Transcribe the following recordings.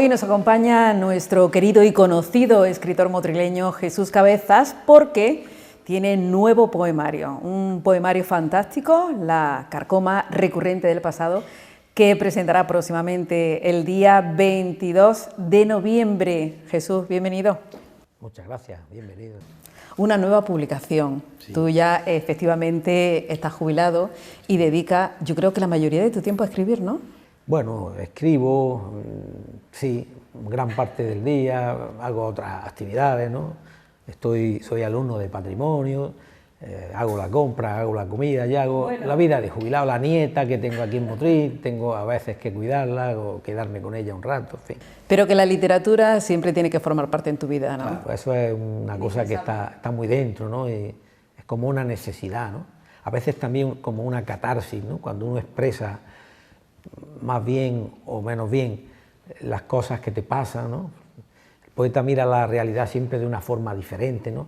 Hoy nos acompaña nuestro querido y conocido escritor motrileño Jesús Cabezas porque tiene nuevo poemario, un poemario fantástico, La carcoma recurrente del pasado, que presentará próximamente el día 22 de noviembre. Jesús, bienvenido. Muchas gracias, bienvenido. Una nueva publicación. Sí. Tú ya efectivamente estás jubilado y dedicas, yo creo que la mayoría de tu tiempo a escribir, ¿no? Bueno, escribo, sí, gran parte del día, hago otras actividades, ¿no? Soy alumno de patrimonio, hago la compra, hago la comida, ya hago la vida de jubilado, la nieta que tengo aquí en Motril, tengo a veces que cuidarla o quedarme con ella un rato, en fin. Pero que la literatura siempre tiene que formar parte en tu vida, ¿no? Claro, eso es una cosa que está muy dentro, ¿no? Y es como una necesidad, ¿no? A veces también como una catarsis, ¿no? Cuando uno expresa más bien o menos bien las cosas que te pasan, ¿no? El poeta mira la realidad siempre de una forma diferente, ¿no?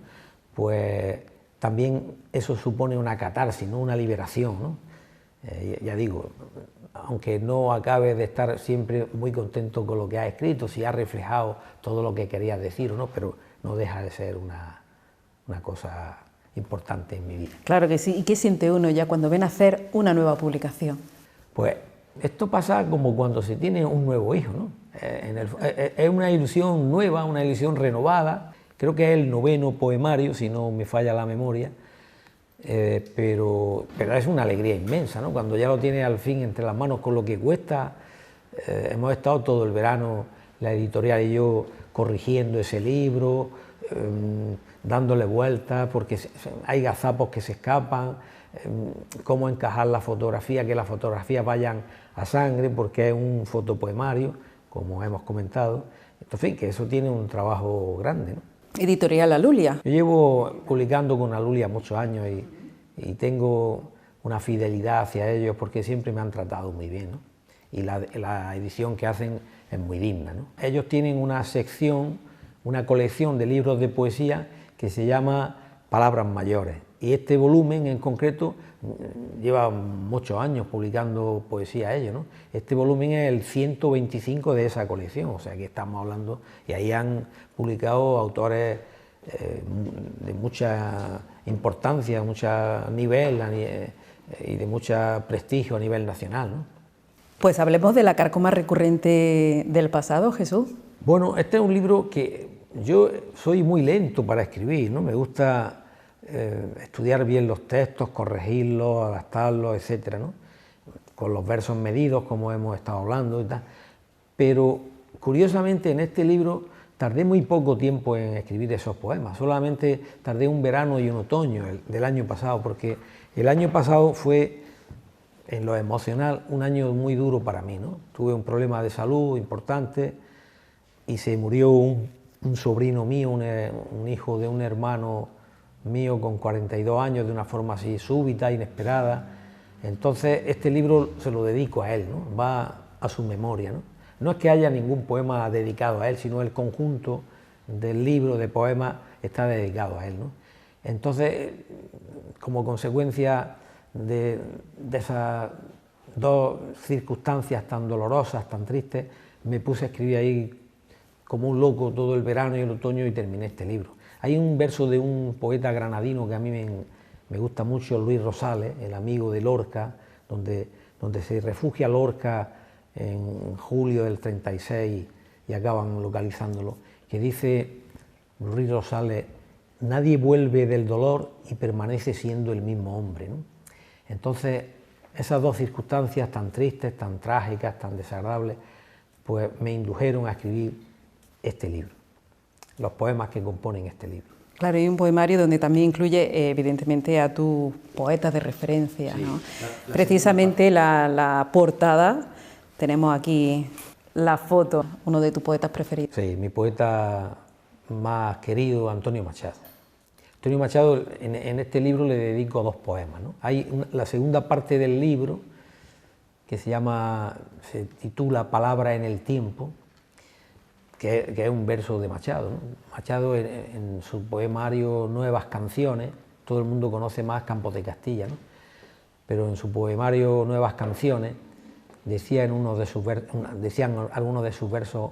Pues también eso supone una catarsis, ¿no? Una liberación, ¿no? Ya digo, aunque no acabe de estar siempre muy contento con lo que ha escrito, si ha reflejado todo lo que quería decir o no, pero no deja de ser una cosa importante en mi vida. Claro que sí. ¿Y qué siente uno ya cuando ven a hacer una nueva publicación? Pues esto pasa como cuando se tiene un nuevo hijo, ¿no? Es una ilusión nueva, una ilusión renovada. Creo que es el 9º poemario, si no me falla la memoria, pero es una alegría inmensa, ¿no? Cuando ya lo tiene al fin entre las manos con lo que cuesta. Hemos estado todo el verano, la editorial y yo, corrigiendo ese libro, dándole vueltas, porque hay gazapos que se escapan, cómo encajar la fotografía, que las fotografías vayan a sangre, porque es un fotopoemario, como hemos comentado. En fin, que eso tiene un trabajo grande, ¿no? Editorial Alulia. Yo llevo publicando con Alulia muchos años y tengo una fidelidad hacia ellos porque siempre me han tratado muy bien, ¿no? Y la edición que hacen es muy digna, ¿no? Ellos tienen una sección, una colección de libros de poesía que se llama Palabras Mayores, y este volumen en concreto lleva muchos años publicando poesía ellos, ¿no? Este volumen es el 125 de esa colección, o sea que estamos hablando, y ahí han publicado autores de mucha importancia, mucho nivel y de mucho prestigio a nivel nacional, ¿no? Pues hablemos de La carcoma recurrente del pasado, Jesús. Bueno, este es un libro que yo soy muy lento para escribir, ¿no? Me gusta estudiar bien los textos, corregirlos, adaptarlos, etcétera, ¿no? Con los versos medidos, como hemos estado hablando y tal. Pero curiosamente en este libro tardé muy poco tiempo en escribir esos poemas, solamente tardé un verano y un otoño del año pasado, porque el año pasado fue, en lo emocional, un año muy duro para mí, ¿no? Tuve un problema de salud importante y se murió un sobrino mío, un hijo de un hermano mío con 42 años, de una forma así súbita, inesperada. Entonces este libro se lo dedico a él, ¿no? Va a su memoria, ¿no? No es que haya ningún poema dedicado a él, sino el conjunto del libro de poemas está dedicado a él, ¿no? Entonces, como consecuencia de esas dos circunstancias tan dolorosas, tan tristes, me puse a escribir ahí como un loco todo el verano y el otoño y terminé este libro. Hay un verso de un poeta granadino que a mí me gusta mucho, Luis Rosales, el amigo de Lorca, donde se refugia Lorca en julio del 36 y acaban localizándolo, que dice Luis Rosales: nadie vuelve del dolor y permanece siendo el mismo hombre, ¿no? Entonces, esas dos circunstancias tan tristes, tan trágicas, tan desagradables, pues me indujeron a escribir este libro, los poemas que componen este libro. Claro, hay un poemario donde también incluye, evidentemente, a tus poetas de referencia, sí, ¿no? Precisamente la portada, tenemos aquí la foto, uno de tus poetas preferidos. Sí, mi poeta más querido, Antonio Machado. Antonio Machado, en este libro le dedico 2 poemas, ¿no? Hay la segunda parte del libro, que se titula Palabra en el tiempo, que es un verso de Machado, ¿no? Machado en su poemario Nuevas Canciones, todo el mundo conoce más Campos de Castilla, ¿no? Pero en su poemario Nuevas Canciones decían algunos de sus versos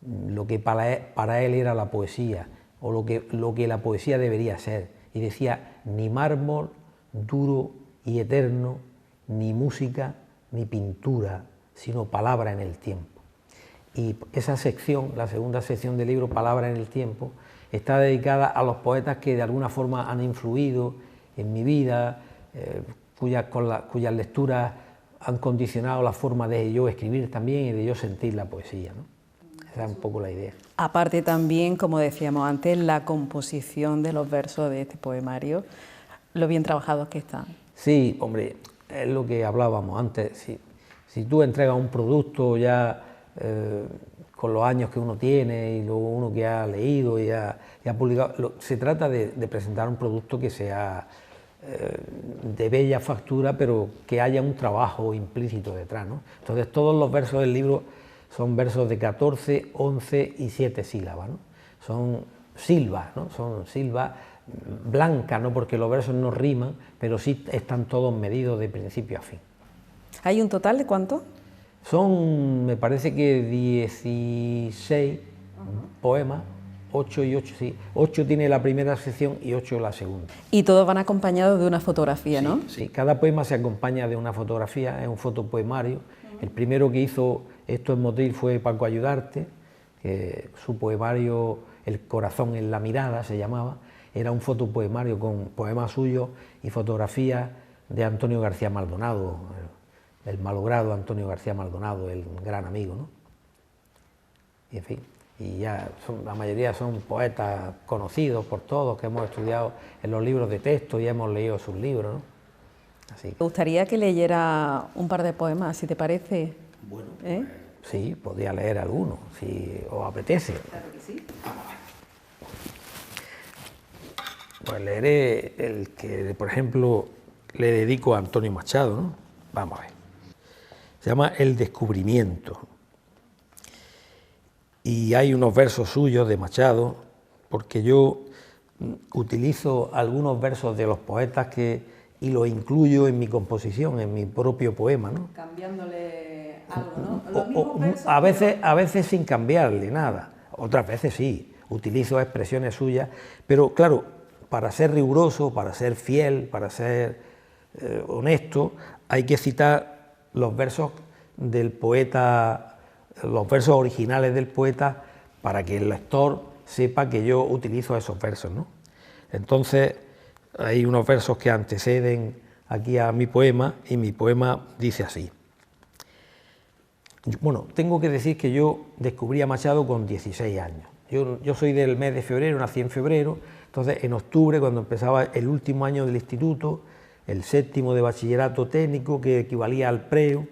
lo que para él era la poesía, o lo que la poesía debería ser, y decía: ni mármol duro y eterno, ni música, ni pintura, sino palabra en el tiempo. Y esa sección, la segunda sección del libro, Palabra en el tiempo, está dedicada a los poetas que de alguna forma han influido en mi vida, cuyas lecturas han condicionado la forma de yo escribir también y de yo sentir la poesía, ¿no? Esa es un poco la idea. Aparte también, como decíamos antes, la composición de los versos de este poemario, lo bien trabajados que están. Sí, hombre, es lo que hablábamos antes. Si tú entregas un producto ya con los años que uno tiene y luego uno que ha leído y ha publicado, se trata de presentar un producto que sea de bella factura, pero que haya un trabajo implícito detrás, ¿no? Entonces todos los versos del libro son versos de 14, 11 y 7 sílabas, ¿no? Son silvas, ¿no? Son silvas blancas, ¿no? Porque los versos no riman, pero sí están todos medidos de principio a fin. ¿Hay un total de cuánto? Son, me parece que 16 poemas, 8 y 8, sí. 8 tiene la primera sección y 8 la segunda. Y todos van acompañados de una fotografía, Sí, ¿no? sí, cada poema se acompaña de una fotografía, es un fotopoemario. El primero que hizo esto en Motril fue Paco Ayudarte, que su poemario El corazón en la mirada se llamaba. Era un fotopoemario con poemas suyos y fotografías de Antonio García Maldonado, el malogrado Antonio García Maldonado, el gran amigo, ¿no? Y en fin, y ya la mayoría son poetas conocidos por todos, que hemos estudiado en los libros de texto y hemos leído sus libros, ¿no? Así. Me gustaría que leyera un par de poemas, si te parece. Bueno, sí, podría leer alguno, si os apetece. Claro que sí. Pues leeré el que, por ejemplo, le dedico a Antonio Machado, ¿no? Vamos a ver. Se llama El descubrimiento. Y hay unos versos suyos de Machado, porque yo utilizo algunos versos de los poetas y los incluyo en mi composición, en mi propio poema, ¿no? Cambiándole algo, ¿no? Los mismos versos, A veces sin cambiarle nada, otras veces sí, utilizo expresiones suyas, pero claro, para ser riguroso, para ser fiel, para ser honesto, hay que citar los versos del poeta, los versos originales del poeta, para que el lector sepa que yo utilizo esos versos, ¿no? Entonces, hay unos versos que anteceden aquí a mi poema, y mi poema dice así. Bueno, tengo que decir que yo descubrí a Machado con 16 años. Yo soy del mes de febrero, nací en febrero, entonces en octubre, cuando empezaba el último año del instituto, el séptimo de bachillerato técnico, que equivalía al preo,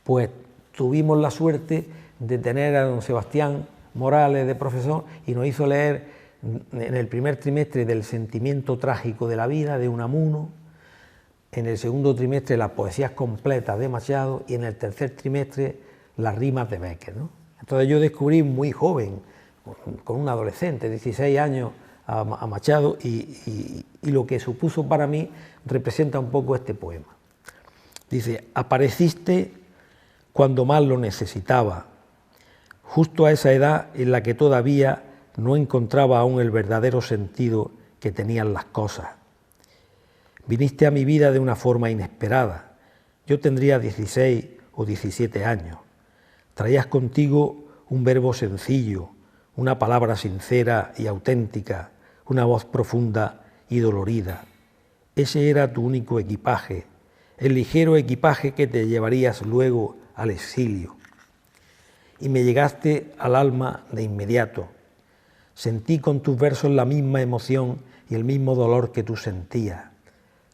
pues tuvimos la suerte de tener a don Sebastián Morales de profesor y nos hizo leer en el primer trimestre del sentimiento trágico de la vida de Unamuno, en el segundo trimestre las poesías completas de Machado y en el tercer trimestre las rimas de Bécquer, ¿no? Entonces yo descubrí muy joven, con un adolescente, 16 años, a Machado y lo que supuso para mí representa un poco este poema. Dice: apareciste cuando más lo necesitaba, justo a esa edad en la que todavía no encontraba aún el verdadero sentido que tenían las cosas. Viniste a mi vida de una forma inesperada. Yo tendría 16 o 17 años. Traías contigo un verbo sencillo, una palabra sincera y auténtica, una voz profunda y dolorida. Ese era tu único equipaje, el ligero equipaje que te llevarías luego al exilio. Y me llegaste al alma de inmediato. Sentí con tus versos la misma emoción y el mismo dolor que tú sentías.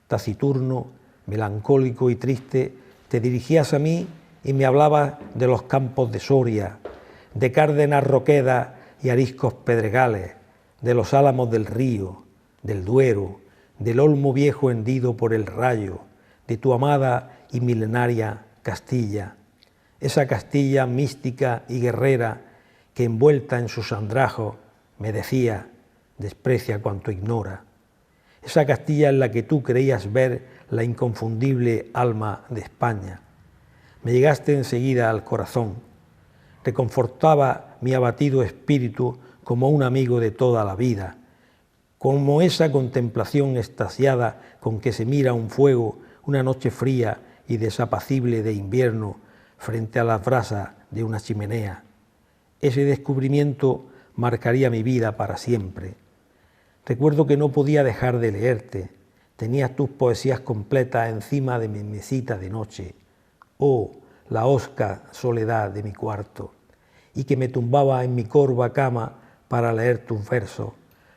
Taciturno, melancólico y triste, te dirigías a mí y me hablabas de los campos de Soria, de Cárdenas Roquedas y ariscos pedregales, de los álamos del río, del Duero, del olmo viejo hendido por el rayo, de tu amada y milenaria Castilla, esa Castilla mística y guerrera que envuelta en sus andrajos me decía: desprecia cuanto ignora. Esa Castilla en la que tú creías ver la inconfundible alma de España. Me llegaste enseguida al corazón. reconfortaba mi abatido espíritu como un amigo de toda la vida, como esa contemplación extasiada con que se mira un fuego una noche fría y desapacible de invierno frente a las brasas de una chimenea. Ese descubrimiento marcaría mi vida para siempre. Recuerdo que no podía dejar de leerte. Tenías tus poesías completas encima de mi mesita de noche. Oh, la hosca soledad de mi cuarto. Y que me tumbaba en mi corva cama para leer tus versos,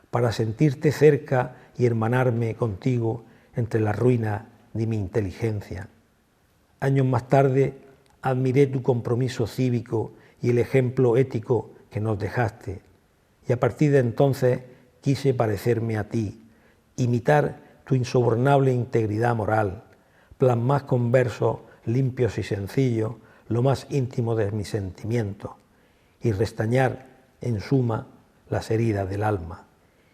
para sentirte cerca y hermanarme contigo entre las ruinas de mi inteligencia. Años más tarde admiré tu compromiso cívico y el ejemplo ético que nos dejaste, y a partir de entonces quise parecerme a ti, imitar tu insobornable integridad moral, plasmar con versos limpios y sencillos lo más íntimo de mis sentimientos y restañar, en suma, las heridas del alma.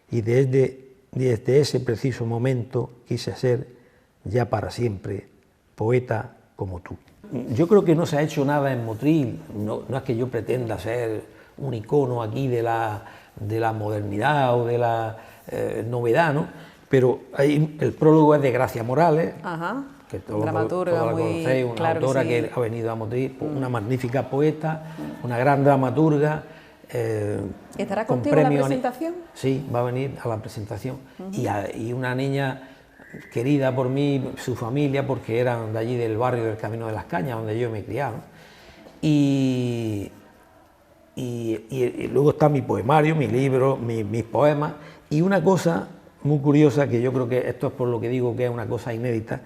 Y desde ese preciso momento quise ser, ya para siempre, poeta como tú. Yo creo que no se ha hecho nada en Motril, no es que yo pretenda ser un icono aquí de la modernidad o de la novedad, ¿no? Pero el prólogo es de Gracia Morales, que todos la conocéis, una claro autora que ha venido a Motril, una magnífica poeta, una gran dramaturga. ¿Estará contigo en la presentación? Sí, va a venir a la presentación. Y una niña querida por mí, su familia, porque eran de allí del barrio del Camino de las Cañas, donde yo me he criado. Y luego está mi poemario, mi libro, mis poemas, y una cosa muy curiosa, que yo creo que esto es por lo que digo que es una cosa inédita,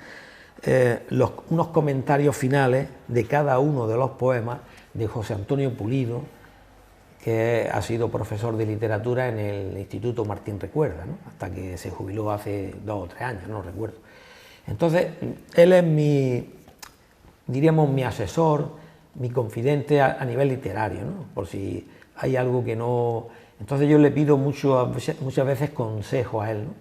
unos comentarios finales de cada uno de los poemas de José Antonio Pulido, que ha sido profesor de literatura en el Instituto Martín Recuerda, ¿no? Hasta que se jubiló hace 2 o 3 años, no recuerdo. Entonces, él es mi asesor, mi confidente a nivel literario, ¿no? Por si hay algo que no... Entonces yo le pido muchas veces consejos a él, ¿no?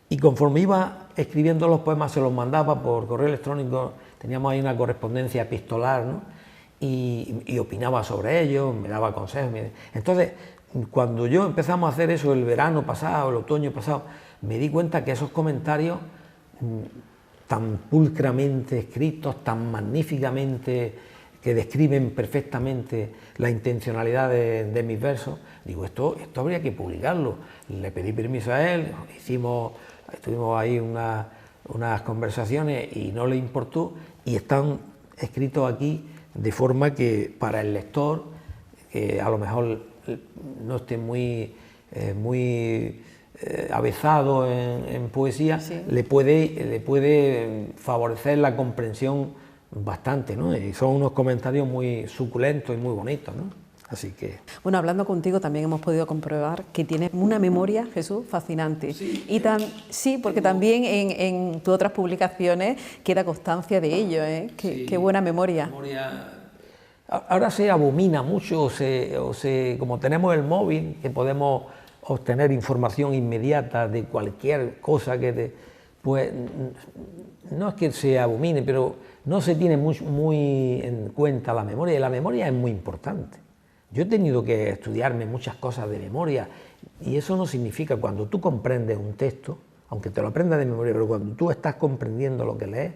Y conforme iba escribiendo los poemas, se los mandaba por correo electrónico, teníamos ahí una correspondencia epistolar, ¿no? Y opinaba sobre ellos, me daba consejos. Entonces, cuando yo empezamos a hacer eso el verano pasado, el otoño pasado, me di cuenta que esos comentarios tan pulcramente escritos, tan magníficamente, que describen perfectamente la intencionalidad de mis versos, digo, esto habría que publicarlo. Le pedí permiso a él, estuvimos ahí unas conversaciones y no le importó, y están escritos aquí de forma que para el lector, que a lo mejor no esté muy avezado en poesía, sí, le puede favorecer la comprensión bastante, ¿no? Y son unos comentarios muy suculentos y muy bonitos, ¿no? Así que... Bueno, hablando contigo también hemos podido comprobar que tienes una memoria, Jesús, fascinante. Sí, sí, porque también en tus otras publicaciones queda constancia de ello, ¿eh? Qué buena memoria. Ahora se abomina mucho, como tenemos el móvil, que podemos obtener información inmediata de cualquier cosa pues no es que se abomine, pero no se tiene muy en cuenta la memoria, y la memoria es muy importante. Yo he tenido que estudiarme muchas cosas de memoria, y eso no significa, cuando tú comprendes un texto, aunque te lo aprendas de memoria, pero cuando tú estás comprendiendo lo que lees,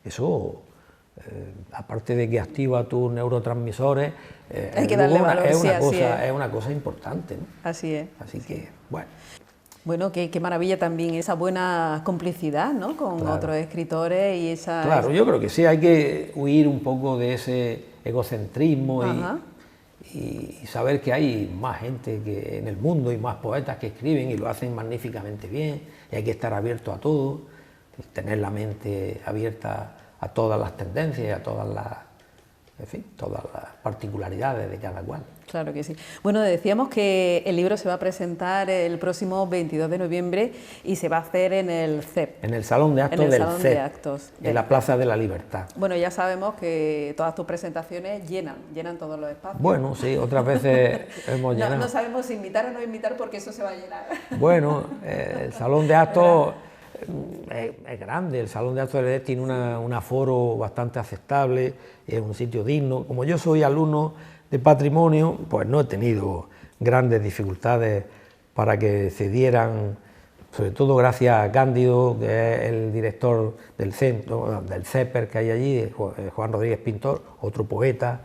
eso, aparte de que activa tus neurotransmisores, hay que darle valor, es una cosa importante, ¿no? Así es. Así que, bueno. Bueno, qué maravilla también esa buena complicidad, ¿no?, con otros escritores y esa... Claro, yo creo que sí, hay que huir un poco de ese egocentrismo y saber que hay más gente que en el mundo y más poetas que escriben y lo hacen magníficamente bien, y hay que estar abierto a todo, tener la mente abierta a todas las tendencias y a todas las particularidades de cada cual. Claro que sí. Bueno, decíamos que el libro se va a presentar el próximo 22 de noviembre y se va a hacer en el CEP. En el Salón de Actos del CEP, en la Plaza de la Libertad. Bueno, ya sabemos que todas tus presentaciones llenan todos los espacios. Bueno, sí, otras veces hemos llenado. No sabemos si invitar o no invitar porque eso se va a llenar. Bueno, el Salón de Actos es grande, el Salón de Actos del CEP tiene un aforo bastante aceptable, es un sitio digno. Como yo soy alumno de patrimonio, pues no he tenido grandes dificultades para que se dieran, sobre todo gracias a Cándido, que es el director del centro, del CEPER que hay allí, Juan Rodríguez Pintor, otro poeta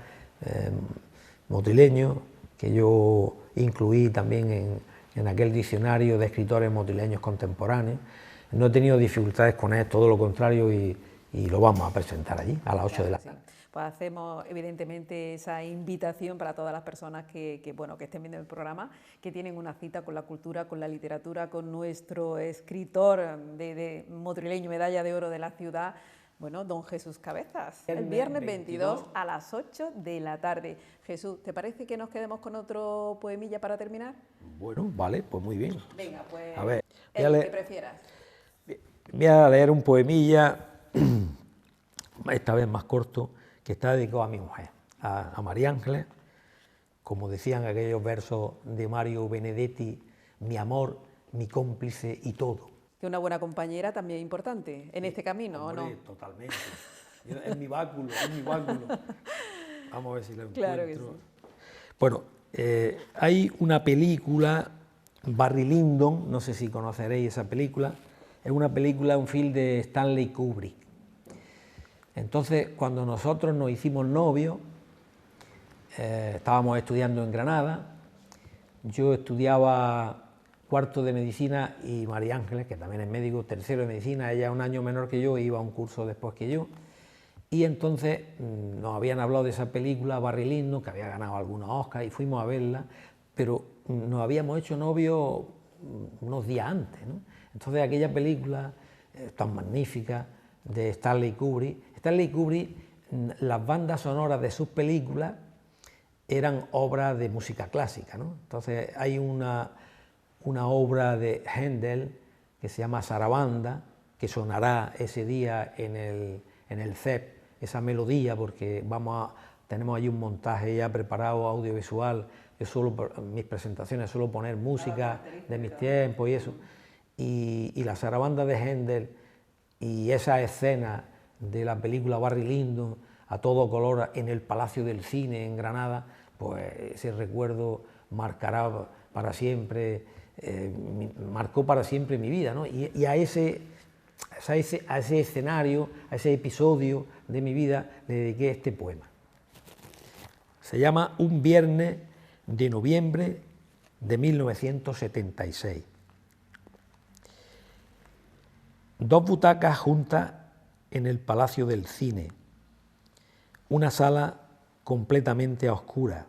motrileño, que yo incluí también en aquel diccionario de escritores motrileños contemporáneos. No he tenido dificultades con él, todo lo contrario, y lo vamos a presentar allí a las 8 de la tarde. Pues hacemos evidentemente esa invitación para todas las personas que estén viendo el programa, que tienen una cita con la cultura, con la literatura, con nuestro escritor de motrileño, medalla de oro de la ciudad, bueno, don Jesús Cabezas, el viernes 22 a las 8 de la tarde. Jesús, ¿te parece que nos quedemos con otro poemilla para terminar? Bueno, vale, pues muy bien. Venga, pues a ver, el que prefieras. Voy a leer un poemilla, esta vez más corto, que está dedicado a mi mujer, a María Ángeles, como decían aquellos versos de Mario Benedetti, mi amor, mi cómplice y todo. Que una buena compañera también es importante en este camino, hombre, ¿o no? Totalmente. Es mi báculo, es mi báculo. Vamos a ver si lo encuentro. Claro que sí. Bueno, hay una película, Barry Lyndon, no sé si conoceréis esa película, es una película, un film de Stanley Kubrick. Entonces, cuando nosotros nos hicimos novios, estábamos estudiando en Granada, yo estudiaba cuarto de medicina y María Ángeles, que también es médico, tercero de medicina, ella es un año menor que yo, iba a un curso después que yo, y entonces nos habían hablado de esa película, Barry Lyndon, que había ganado algunos Oscars, y fuimos a verla, pero nos habíamos hecho novios unos días antes, ¿no? Entonces aquella película tan magnífica de Stanley Kubrick, las bandas sonoras de sus películas eran obras de música clásica, ¿no? Entonces hay una obra de Händel que se llama Sarabanda, que sonará ese día en el CEP, esa melodía, porque tenemos ahí un montaje ya preparado audiovisual, mis presentaciones suelo poner música de mis tiempos y eso, y la Sarabanda de Händel y esa escena de la película Barry Lyndon a todo color en el Palacio del Cine en Granada, pues ese recuerdo marcará para siempre, marcó para siempre mi vida, ¿no? Y a ese escenario, a ese episodio de mi vida le dediqué este poema. Se llama Un viernes de noviembre de 1976. Dos butacas juntas en el Palacio del Cine, una sala completamente a oscuras,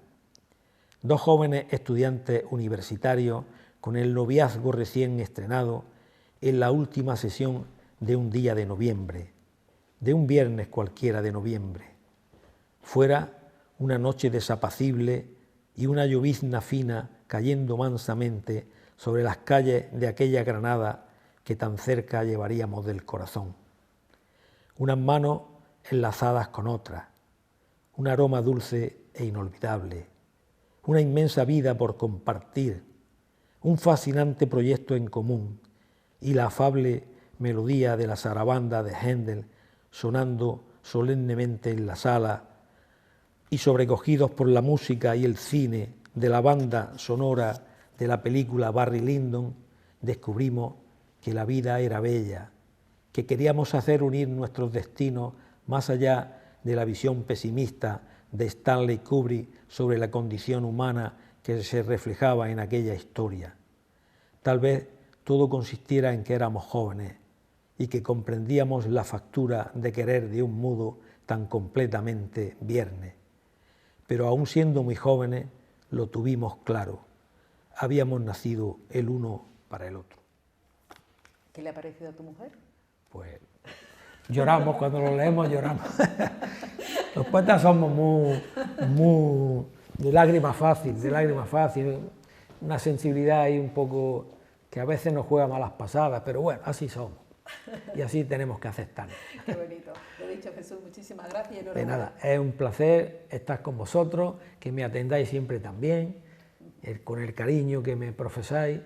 dos jóvenes estudiantes universitarios con el noviazgo recién estrenado en la última sesión de un día de noviembre, de un viernes cualquiera de noviembre. Fuera una noche desapacible y una llovizna fina cayendo mansamente sobre las calles de aquella Granada que tan cerca llevaríamos del corazón. Unas manos enlazadas con otras, un aroma dulce e inolvidable, una inmensa vida por compartir, un fascinante proyecto en común y la afable melodía de la sarabanda de Händel sonando solemnemente en la sala, y sobrecogidos por la música y el cine de la banda sonora de la película Barry Lyndon, descubrimos que la vida era bella, que queríamos hacer unir nuestros destinos más allá de la visión pesimista de Stanley Kubrick sobre la condición humana que se reflejaba en aquella historia. Tal vez todo consistiera en que éramos jóvenes y que comprendíamos la factura de querer de un modo tan completamente viernes. Pero aún siendo muy jóvenes, lo tuvimos claro. Habíamos nacido el uno para el otro. ¿Qué le ha parecido a tu mujer? Pues lloramos, cuando lo leemos lloramos. Los poetas somos muy de lágrima fácil, una sensibilidad ahí un poco que a veces nos juega malas pasadas, pero bueno, así somos y así tenemos que aceptarlo. Qué bonito. Lo he dicho, Jesús, muchísimas gracias. De nada, es un placer estar con vosotros, que me atendáis siempre tan bien, con el cariño que me profesáis,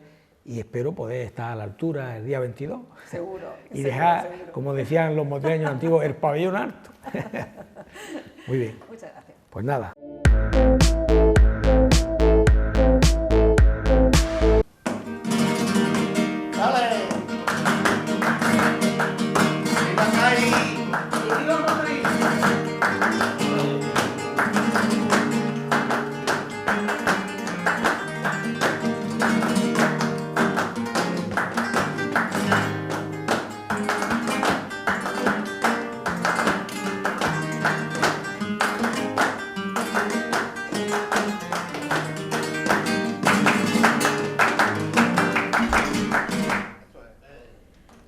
y espero poder estar a la altura el día 22. Seguro. Y dejar, como decían los motrileños antiguos, el pabellón alto. Muy bien. Muchas gracias. Pues nada.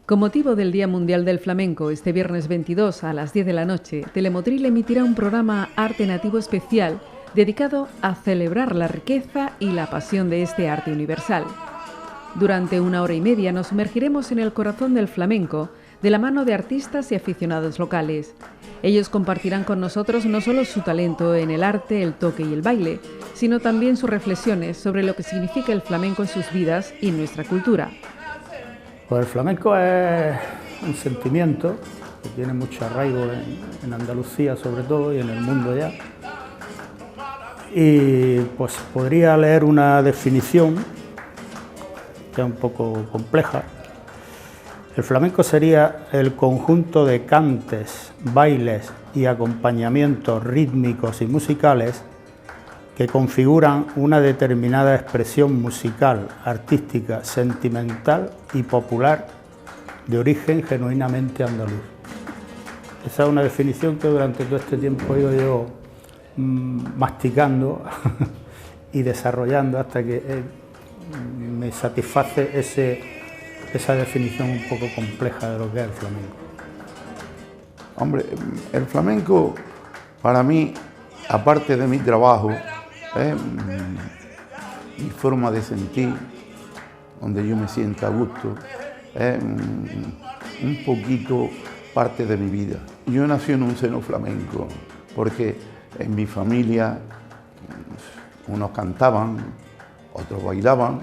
Con motivo del Día Mundial del Flamenco, este viernes 22 a las 10 de la noche, Telemotril emitirá un programa Arte Nativo especial dedicado a celebrar la riqueza y la pasión de este arte universal. Durante 1 hora y media nos sumergiremos en el corazón del flamenco de la mano de artistas y aficionados locales. Ellos compartirán con nosotros no solo su talento en el arte, el toque y el baile, sino también sus reflexiones sobre lo que significa el flamenco en sus vidas y en nuestra cultura. Pues el flamenco es un sentimiento que tiene mucho arraigo en Andalucía sobre todo y en el mundo ya. Y pues podría leer una definición que es un poco compleja. El flamenco sería el conjunto de cantes, bailes y acompañamientos rítmicos y musicales que configuran una determinada expresión musical, artística, sentimental y popular de origen genuinamente andaluz. Esa es una definición que durante todo este tiempo he ido yo masticando y desarrollando hasta que me satisface esa definición un poco compleja de lo que es el flamenco. Hombre, el flamenco para mí, aparte de mi trabajo, es mi forma de sentir, donde yo me siento a gusto, es un poquito parte de mi vida. Yo nací en un seno flamenco, porque en mi familia unos cantaban, otros bailaban,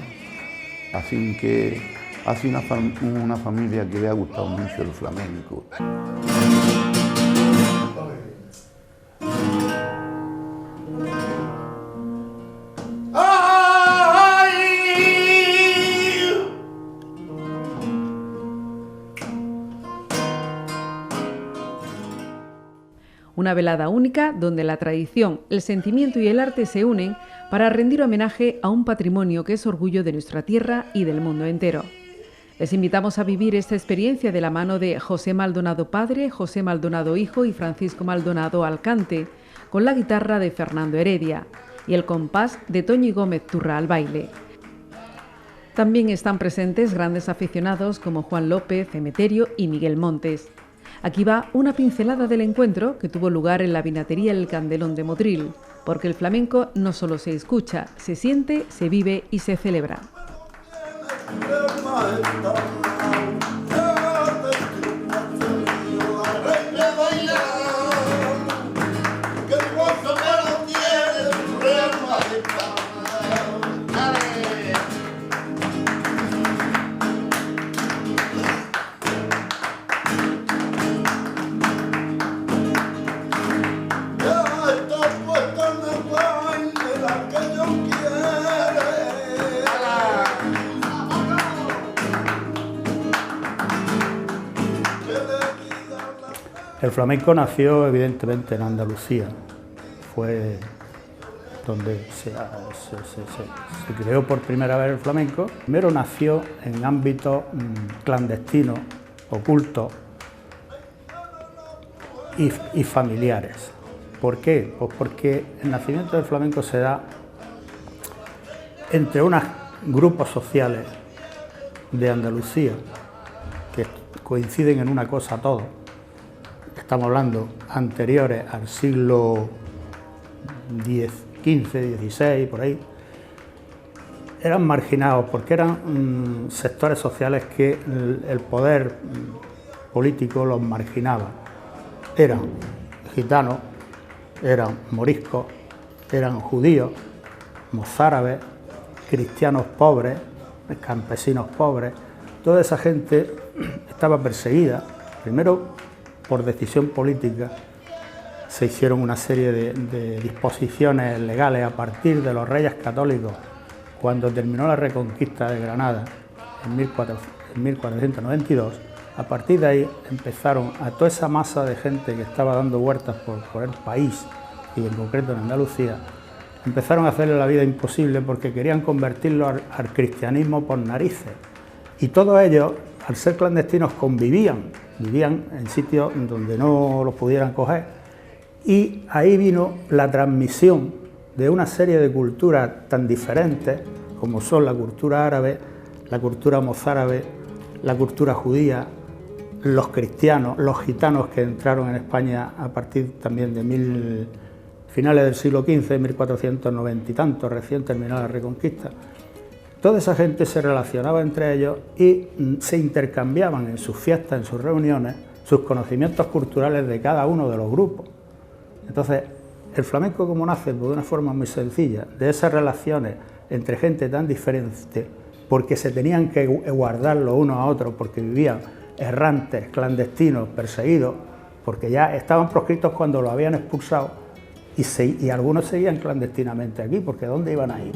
así que hace una familia que le ha gustado mucho el flamenco. Una velada única donde la tradición, el sentimiento y el arte se unen para rendir homenaje a un patrimonio que es orgullo de nuestra tierra y del mundo entero. Les invitamos a vivir esta experiencia de la mano de José Maldonado padre, José Maldonado hijo y Francisco Maldonado alcante, con la guitarra de Fernando Heredia y el compás de Toñi Gómez Turra al baile. También están presentes grandes aficionados como Juan López, Emeterio y Miguel Montes. Aquí va una pincelada del encuentro que tuvo lugar en la vinatería El Candelón de Motril, porque el flamenco no solo se escucha, se siente, se vive y se celebra. El flamenco nació evidentemente en Andalucía, fue donde se creó por primera vez el flamenco. Primero nació en ámbitos clandestinos, ocultos y familiares. ¿Por qué? Pues porque el nacimiento del flamenco se da entre unos grupos sociales de Andalucía que coinciden en una cosa todos. Estamos hablando anteriores al siglo XV, XVI, por ahí. Eran marginados porque eran sectores sociales que el poder político los marginaba. Eran gitanos, eran moriscos, eran judíos, mozárabes, cristianos pobres, campesinos pobres. Toda esa gente estaba perseguida, primero por decisión política. Se hicieron una serie de disposiciones legales a partir de los Reyes Católicos cuando terminó la Reconquista de Granada en 1492. A partir de ahí empezaron a toda esa masa de gente que estaba dando vueltas por el país y en concreto en Andalucía, empezaron a hacerle la vida imposible porque querían convertirlo al cristianismo por narices. Y todos ellos, al ser clandestinos, vivían en sitios donde no los pudieran coger. Y ahí vino la transmisión de una serie de culturas tan diferentes como son la cultura árabe, la cultura mozárabe, la cultura judía, los cristianos, los gitanos que entraron en España a partir también de finales del siglo XV, 1490 y tanto, recién terminada la Reconquista. Toda esa gente se relacionaba entre ellos y se intercambiaban en sus fiestas, en sus reuniones, sus conocimientos culturales de cada uno de los grupos. Entonces, el flamenco, como nace, pues, de una forma muy sencilla, de esas relaciones entre gente tan diferente, porque se tenían que guardar los unos a otros, porque vivían errantes, clandestinos, perseguidos, porque ya estaban proscritos cuando lo habían expulsado, y algunos seguían clandestinamente aquí, porque ¿dónde iban a ir?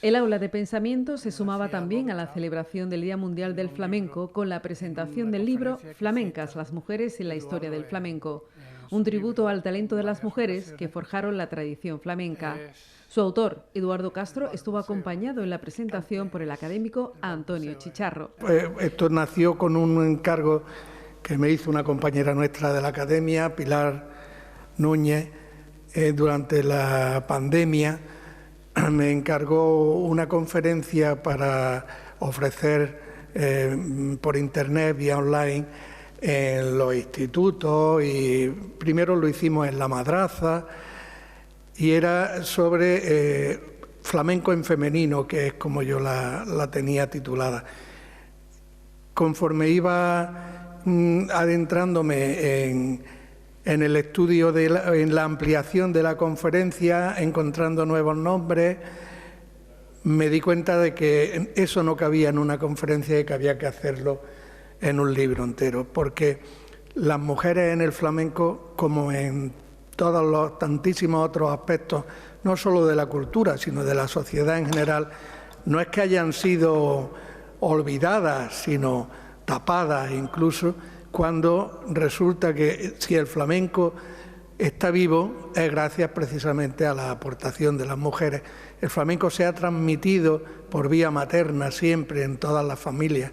El aula de pensamiento se sumaba también a la celebración del Día Mundial del Flamenco con la presentación del libro Flamencas, las mujeres en la historia del flamenco, un tributo al talento de las mujeres que forjaron la tradición flamenca. Su autor, Eduardo Castro, estuvo acompañado en la presentación por el académico Antonio Chicharro. Pues esto nació con un encargo que me hizo una compañera nuestra de la academia, Pilar Núñez, durante la pandemia. Me encargó una conferencia para ofrecer por internet, vía online, en los institutos, y primero lo hicimos en La Madraza, y era sobre flamenco en femenino, que es como yo la tenía titulada. Conforme iba adentrándome en el estudio, en la ampliación de la conferencia, encontrando nuevos nombres, me di cuenta de que eso no cabía en una conferencia y que había que hacerlo en un libro entero, porque las mujeres en el flamenco, como en todos los tantísimos otros aspectos, no solo de la cultura, sino de la sociedad en general, no es que hayan sido olvidadas, sino tapadas incluso, cuando resulta que si el flamenco está vivo es gracias precisamente a la aportación de las mujeres. El flamenco se ha transmitido por vía materna siempre en todas las familias.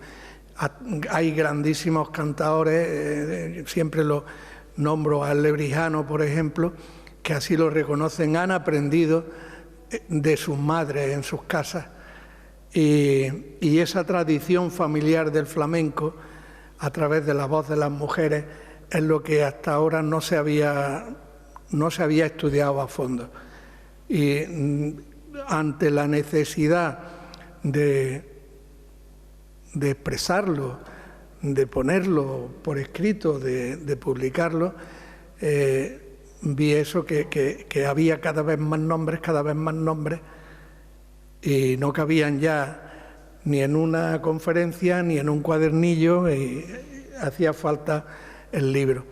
Hay grandísimos cantadores, siempre lo nombro al Lebrijano, por ejemplo, que así lo reconocen, han aprendido de sus madres en sus casas, y esa tradición familiar del flamenco a través de la voz de las mujeres es lo que hasta ahora no se había estudiado a fondo. Y ante la necesidad de expresarlo, de ponerlo por escrito, de publicarlo, vi eso, que había cada vez más nombres, y no cabían ya ni en una conferencia ni en un cuadernillo, y hacía falta el libro.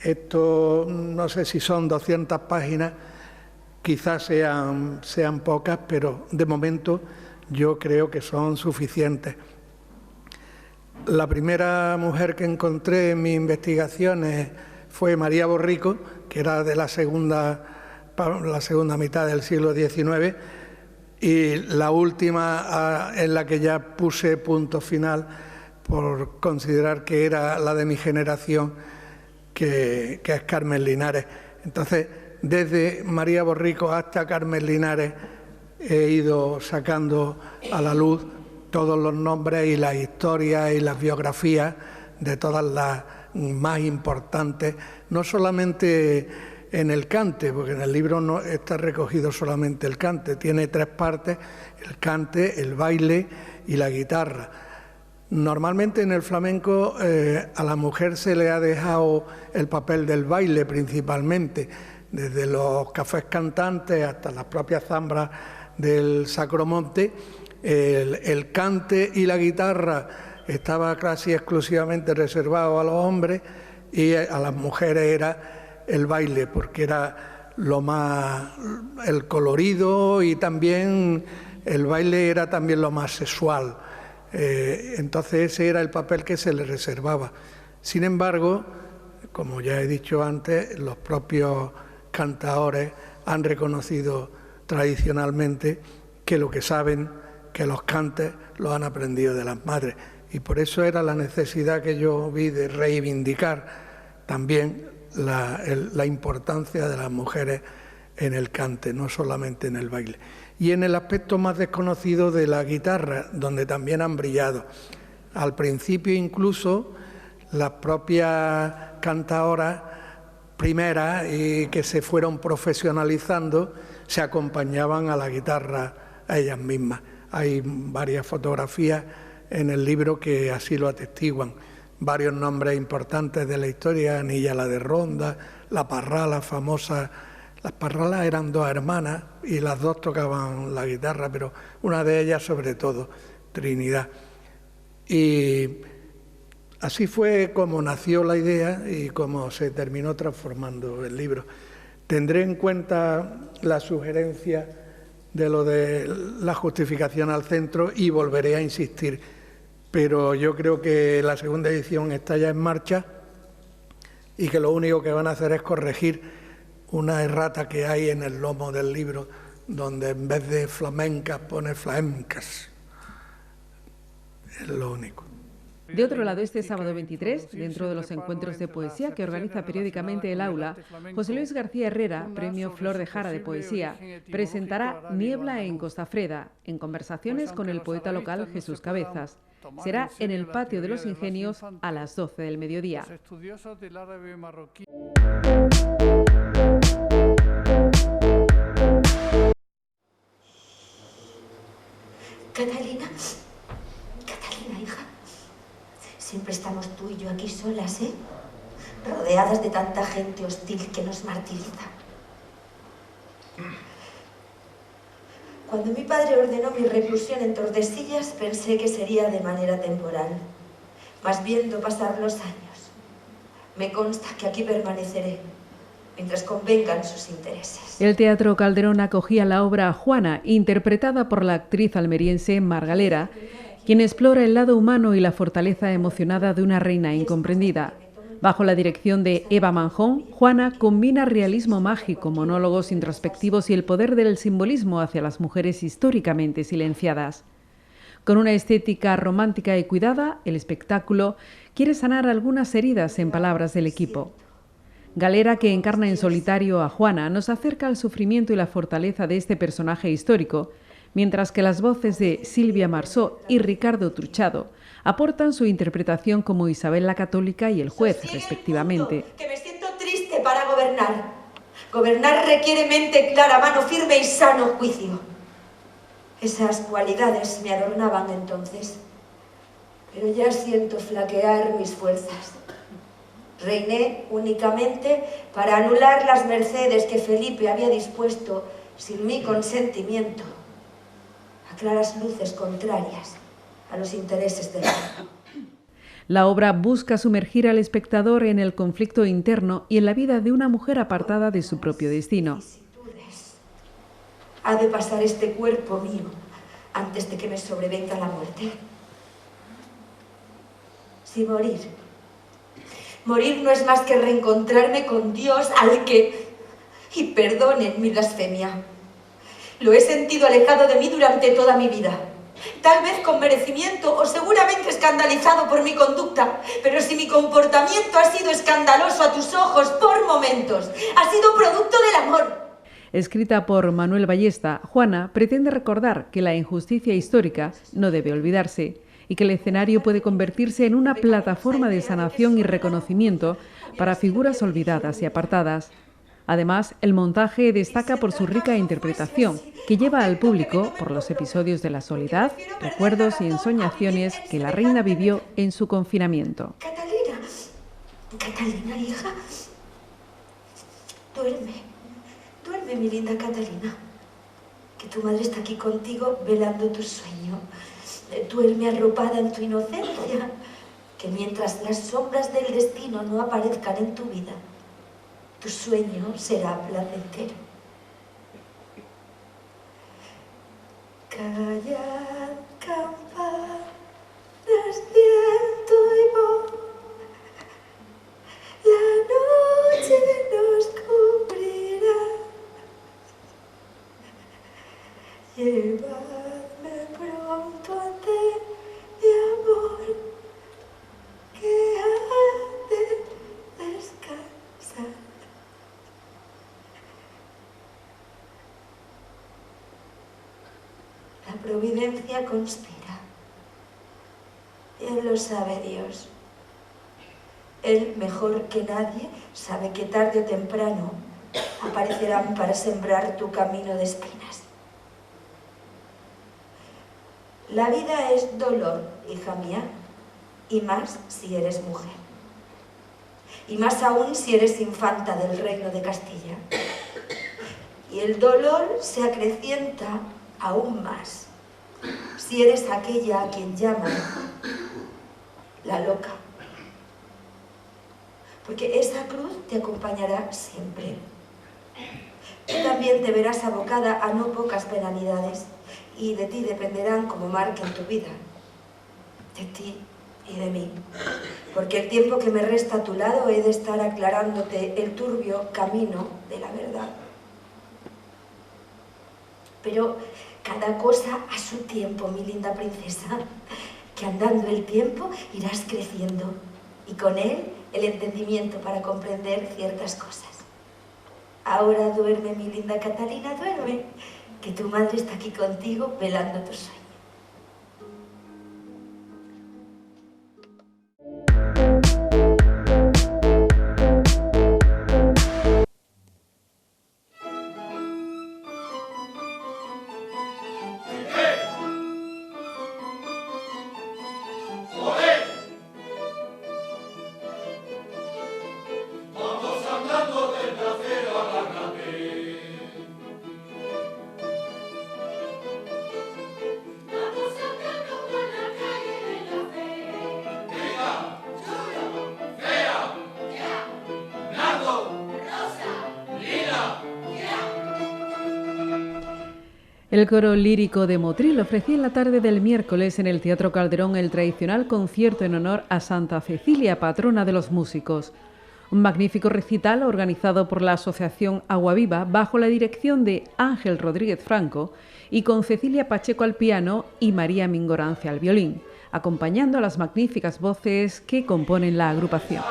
Esto no sé si son 200 páginas, quizás sean pocas, pero de momento yo creo que son suficientes. La primera mujer que encontré en mis investigaciones fue María Borrico, que era de la segunda mitad del siglo XIX, y la última en la que ya puse punto final por considerar que era la de mi generación, que es Carmen Linares. Entonces, desde María Borrico hasta Carmen Linares he ido sacando a la luz todos los nombres y las historias y las biografías de todas las más importantes, no solamente en el cante, porque en el libro no está recogido solamente el cante, tiene 3 partes: el cante, el baile y la guitarra. Normalmente en el flamenco a la mujer se le ha dejado el papel del baile principalmente, desde los cafés cantantes hasta las propias zambras del Sacromonte. El cante y la guitarra estaba casi exclusivamente reservado a los hombres, y a las mujeres era el baile, porque era lo más, el colorido, y también el baile era también lo más sexual. Entonces ese era el papel que se le reservaba. Sin embargo, como ya he dicho antes, los propios cantadores han reconocido tradicionalmente que lo que saben, que los cantes los han aprendido de las madres, y por eso era la necesidad que yo vi de reivindicar también la importancia de las mujeres en el cante, no solamente en el baile. Y en el aspecto más desconocido de la guitarra, donde también han brillado. Al principio incluso las propias cantadoras primeras, y que se fueron profesionalizando, se acompañaban a la guitarra a ellas mismas. Hay varias fotografías en el libro que así lo atestiguan. Varios nombres importantes de la historia: Anilla la de Ronda, la Parrala famosa. Las Parralas eran 2 hermanas y las 2 tocaban la guitarra, pero una de ellas sobre todo, Trinidad. Y así fue como nació la idea y como se terminó transformando el libro. Tendré en cuenta la sugerencia de lo de la justificación al centro y volveré a insistir, pero yo creo que la segunda edición está ya en marcha y que lo único que van a hacer es corregir una errata que hay en el lomo del libro, donde en vez de flamencas pone flamencas. Es lo único. De otro lado, este sábado 23, dentro de los encuentros de poesía que organiza periódicamente el aula, José Luis García Herrera, Premio Flor de Jara de Poesía, presentará Niebla en Costafreda, en conversaciones con el poeta local Jesús Cabezas. Será en el Patio de los Ingenios a las 12 del mediodía. Catalina, hija, siempre estamos tú y yo aquí solas, ¿eh? Rodeadas de tanta gente hostil que nos martiriza. Cuando mi padre ordenó mi reclusión en Tordesillas, pensé que sería de manera temporal, mas viendo pasar los años, me consta que aquí permaneceré, mientras convengan sus intereses. El Teatro Calderón acogía la obra Juana, interpretada por la actriz almeriense Mar Galera, quien explora el lado humano y la fortaleza emocionada de una reina incomprendida. Bajo la dirección de Eva Manjón, Juana combina realismo mágico, monólogos introspectivos y el poder del simbolismo hacia las mujeres históricamente silenciadas. Con una estética romántica y cuidada, el espectáculo quiere sanar algunas heridas, en palabras del equipo. Galera, que encarna en solitario a Juana, nos acerca al sufrimiento y la fortaleza de este personaje histórico, mientras que las voces de Silvia Marsó y Ricardo Truchado aportan su interpretación como Isabel la Católica y el juez, respectivamente. Que me siento triste para gobernar. Gobernar requiere mente clara, mano firme y sano juicio. Esas cualidades me adornaban entonces, pero ya siento flaquear mis fuerzas. Reiné únicamente para anular las mercedes que Felipe había dispuesto sin mi consentimiento, a claras luces contrarias a los intereses del reino. La obra busca sumergir al espectador en el conflicto interno y en la vida de una mujer apartada de su propio destino. Ha de pasar este cuerpo mío antes de que me sobrevenga la muerte. Si morir no es más que reencontrarme con Dios al que, y perdonen mi blasfemia, lo he sentido alejado de mí durante toda mi vida. Tal vez con merecimiento o seguramente escandalizado por mi conducta, pero si mi comportamiento ha sido escandaloso a tus ojos por momentos, ha sido producto del amor. Escrita por Manuel Ballesta, Juana pretende recordar que la injusticia histórica no debe olvidarse y que el escenario puede convertirse en una plataforma de sanación y reconocimiento para figuras olvidadas y apartadas. Además, el montaje destaca por su rica interpretación, que lleva al público por los episodios de la soledad, recuerdos y ensoñaciones que la reina vivió en su confinamiento. Catalina, hija, duerme, mi linda Catalina, que tu madre está aquí contigo velando tu sueño. Duerme arropada en tu inocencia, que mientras las sombras del destino no aparezcan en tu vida, tu sueño será placentero. Callad, campanas, viento y voz, la noche nos cubrirá. Llevadme pronto ante mi amor, que ha de descansar. La providencia conspira. Él lo sabe Dios. Él, mejor que nadie, sabe que tarde o temprano aparecerán para sembrar tu camino de espinas. La vida es dolor, hija mía, y más si eres mujer. Y más aún si eres infanta del reino de Castilla. Y el dolor se acrecienta aún más si eres aquella a quien llaman la loca. Porque esa cruz te acompañará siempre. Tú también te verás abocada a no pocas penalidades y de ti dependerán como marquen tu vida, de ti y de mí. Porque el tiempo que me resta a tu lado he de estar aclarándote el turbio camino de la verdad. Pero cada cosa a su tiempo, mi linda princesa. que andando el tiempo irás creciendo y con él el entendimiento para comprender ciertas cosas. Ahora duerme, mi linda Catalina, duerme, que tu madre está aquí contigo velando tu sueño. El coro lírico de Motril ofrecía en la tarde del miércoles en el Teatro Calderón el tradicional concierto en honor a Santa Cecilia, patrona de los músicos. Un magnífico recital organizado por la Asociación Agua Viva bajo la dirección de Ángel Rodríguez Franco y con Cecilia Pacheco al piano y María Mingorance al violín, acompañando a las magníficas voces que componen la agrupación.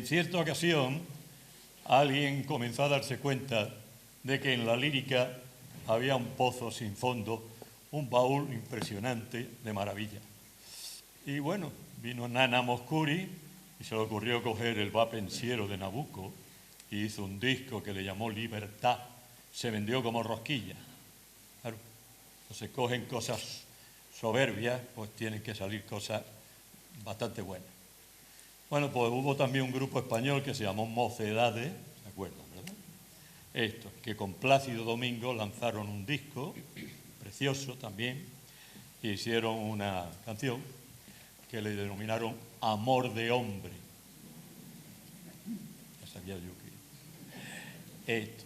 En cierta ocasión, alguien comenzó a darse cuenta de que en la lírica había un pozo sin fondo, un baúl impresionante de maravilla. Y bueno, vino Nana Mouskouri y se le ocurrió coger el va pensiero de Nabucco y hizo un disco que le llamó Libertad. Se vendió como rosquilla. Claro, no se cogen cosas soberbias, pues tienen que salir cosas bastante buenas. Bueno, pues hubo también un grupo español que se llamó Mocedades, ¿se acuerdan, verdad? Estos, que con Plácido Domingo lanzaron un disco, precioso también, e hicieron una canción que le denominaron Amor de Hombre. Ya sabía yo que esto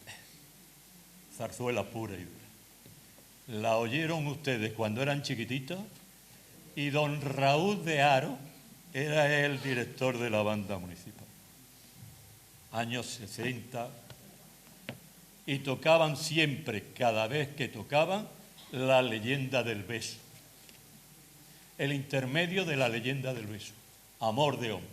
es zarzuela pura y dura. La oyeron ustedes cuando eran chiquititos y don Raúl de Haro era el director de la banda municipal. Años 60, y tocaban siempre, cada vez que tocaban, la leyenda del beso. El intermedio de la leyenda del beso, Amor de Hombre.